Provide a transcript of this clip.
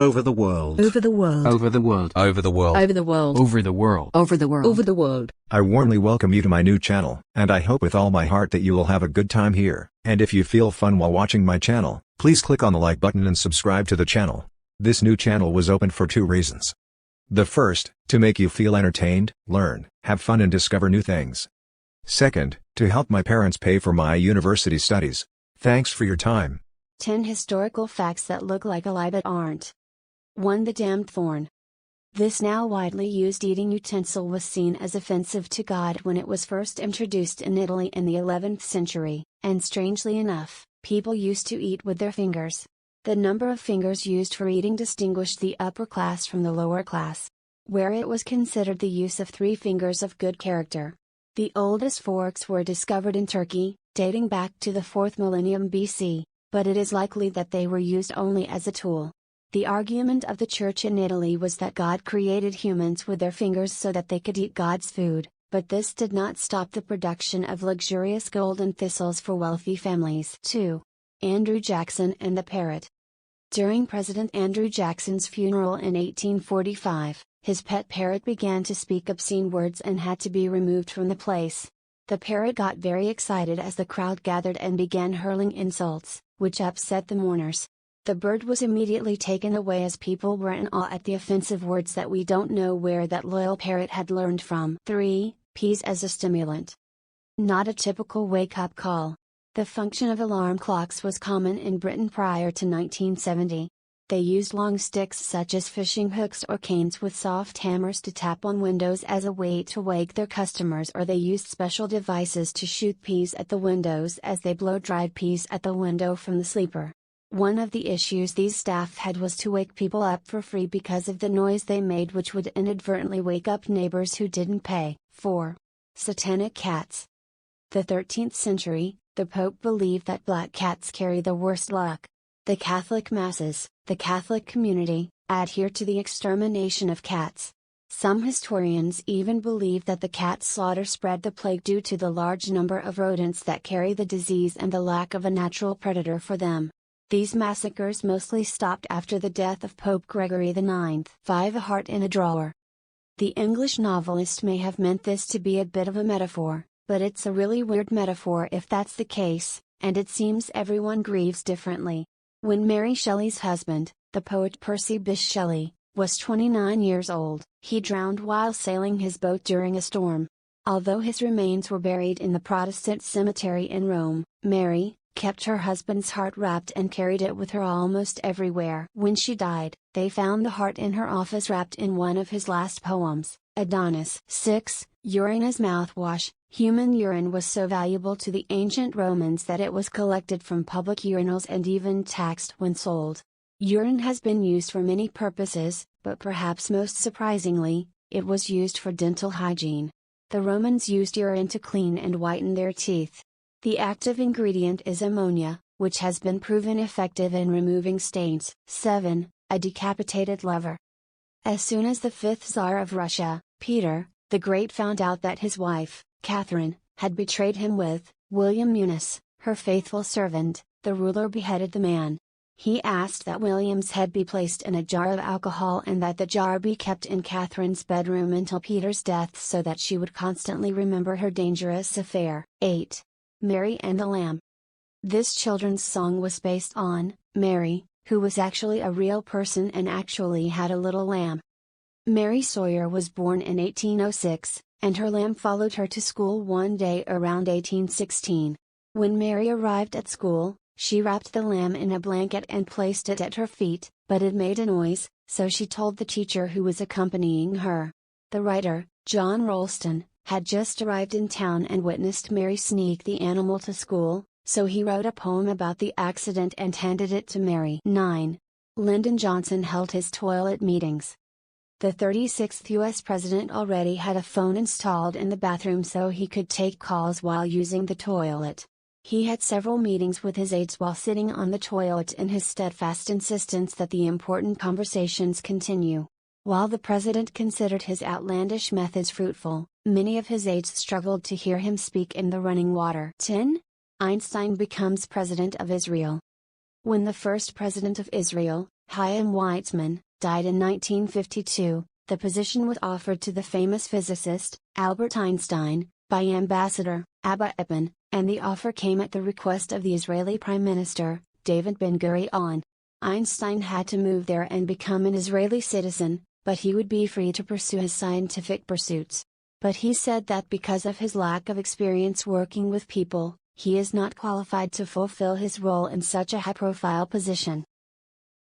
Over the world. Over the world. Over the world. Over the world. Over the world. Over the world. Over the world. Over the world. I warmly welcome you to my new channel, and I hope with all my heart that you will have a good time here. And if you feel fun while watching my channel, please click on the like button and subscribe to the channel. This new channel was opened for 2 reasons. The first, to make you feel entertained, learn, have fun and discover new things. Second, to help my parents pay for my university studies. Thanks for your time. 10 historical facts that look like a lie but aren't. 1. The damned thorn. This now widely used eating utensil was seen as offensive to God when it was first introduced in Italy in the 11th century, and strangely enough, people used to eat with their fingers. The number of fingers used for eating distinguished the upper class from the lower class, where it was considered the use of 3 fingers of good character. The oldest forks were discovered in Turkey, dating back to the 4th millennium BC, but it is likely that they were used only as a tool. The argument of the church in Italy was that God created humans with their fingers so that they could eat God's food, but this did not stop the production of luxurious golden thistles for wealthy families. 2. Andrew Jackson and the parrot. During President Andrew Jackson's funeral in 1845, his pet parrot began to speak obscene words and had to be removed from the place. The parrot got very excited as the crowd gathered and began hurling insults, which upset the mourners. The bird was immediately taken away as people were in awe at the offensive words that we don't know where that loyal parrot had learned from. 3. Peas as a stimulant. Not a typical wake-up call. The function of alarm clocks was common in Britain prior to 1970. They used long sticks such as fishing hooks or canes with soft hammers to tap on windows as a way to wake their customers, or they used special devices to shoot peas at the windows as they blow dried peas at the window from the sleeper. One of the issues these staff had was to wake people up for free because of the noise they made, which would inadvertently wake up neighbors who didn't pay. 4. Satanic cats. The 13th century, the Pope believed that black cats carry the worst luck. The Catholic masses, the Catholic community, adhere to the extermination of cats. Some historians even believe that the cat slaughter spread the plague due to the large number of rodents that carry the disease and the lack of a natural predator for them. These massacres mostly stopped after the death of Pope Gregory IX. 5. A heart in a drawer. The English novelist may have meant this to be a bit of a metaphor, but it's a really weird metaphor if that's the case, and it seems everyone grieves differently. When Mary Shelley's husband, the poet Percy Bysshe Shelley, was 29 years old, he drowned while sailing his boat during a storm. Although his remains were buried in the Protestant cemetery in Rome, Mary kept her husband's heart wrapped and carried it with her almost everywhere. When she died, they found the heart in her office wrapped in one of his last poems, Adonis. 6. Urine as mouthwash. Human urine was so valuable to the ancient Romans that it was collected from public urinals and even taxed when sold. Urine has been used for many purposes, but perhaps most surprisingly, it was used for dental hygiene. The Romans used urine to clean and whiten their teeth. The active ingredient is ammonia, which has been proven effective in removing stains. 7. A decapitated lover. As soon as the 5th Tsar of Russia, Peter, the Great, found out that his wife, Catherine, had betrayed him with William Eunice, her faithful servant, the ruler beheaded the man. He asked that William's head be placed in a jar of alcohol and that the jar be kept in Catherine's bedroom until Peter's death so that she would constantly remember her dangerous affair. 8. Mary and the Lamb. This children's song was based on Mary, who was actually a real person and actually had a little lamb. Mary Sawyer was born in 1806, and her lamb followed her to school one day around 1816. When Mary arrived at school, she wrapped the lamb in a blanket and placed it at her feet, but it made a noise, so she told the teacher who was accompanying her. The writer, John Ralston, had just arrived in town and witnessed Mary sneak the animal to school, so he wrote a poem about the accident and handed it to Mary. 9. Lyndon Johnson held his toilet meetings. The 36th U.S. president already had a phone installed in the bathroom so he could take calls while using the toilet. He had several meetings with his aides while sitting on the toilet in his steadfast insistence that the important conversations continue. While the president considered his outlandish methods fruitful, many of his aides struggled to hear him speak in the running water. 10. Einstein becomes president of Israel. When the first president of Israel, Chaim Weizmann, died in 1952. The position was offered to the famous physicist, Albert Einstein, by Ambassador, Abba Eban, and the offer came at the request of the Israeli Prime Minister, David Ben-Gurion. Einstein had to move there and become an Israeli citizen, but he would be free to pursue his scientific pursuits. But he said that because of his lack of experience working with people, he is not qualified to fulfill his role in such a high-profile position.